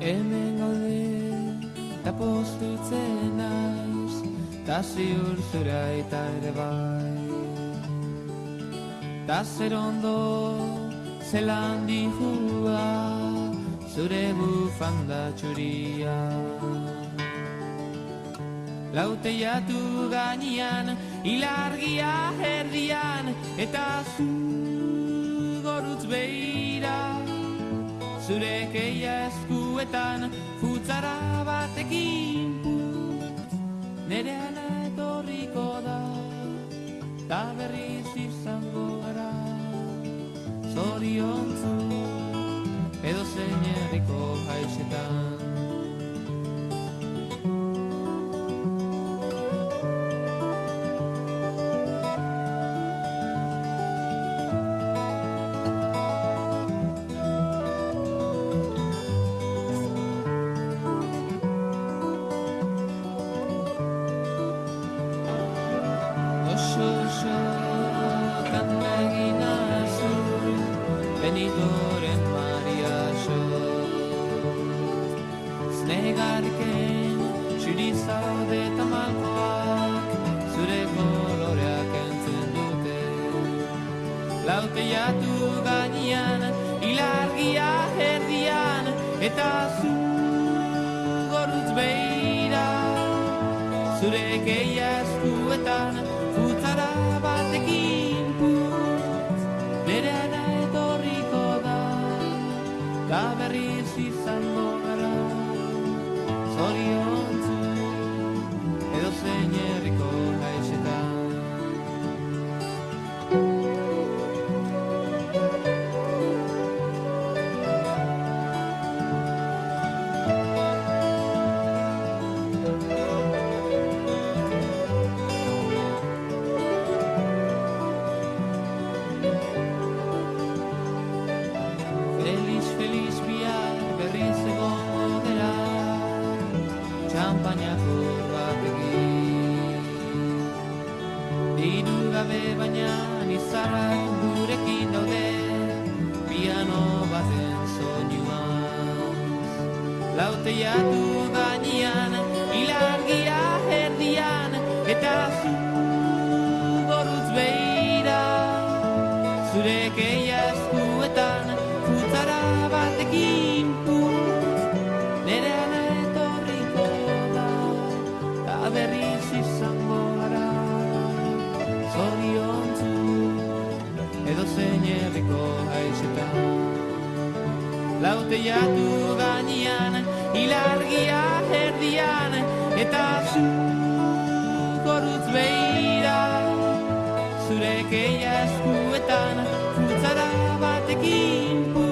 Hemen gaude, eta postutzen naiz, ta ziur zura eta ere bai. Ta zer ondo, zelan dihua, zure bufanda txuria. Lauteiatu gainean, ilargia erdian, eta zu gorutz behira. Zure keia eskuetan, futzara batekin putz, nere ana etorriko da, ta berriz izango gara. Zoriontzu, edo zein herriko haixetan. Benitoren Maria Znegarken txuri zaude eta malkoak, zure koloreak entzun dute. Lauteiatu gainean, ilargia erdian, eta zu gorutz behira. Zure keia eskuetan, futzara batekin putz, nere ana etorriko da, ta berriz izango gara. Zoriontzu, edo zein herriko haixetan. Feliz bihar berriz egongo dela, txampainako batekin. Diru gabe baina izarrak gurekin daude, piano baten soinuaz. Lauteiatu gainean, ilargia erdian, eta zu gorutz behira. Zure keia eskuetan, futzara batekin putz, nere ana etorriko da, ta berriz izango gara. Zoriontzu, edo zein herriko haixetan. Lauteiatu gainean, ilargia erdian, eta zu gorutz behira. Zure keia eskuetan, futzara batekin putz,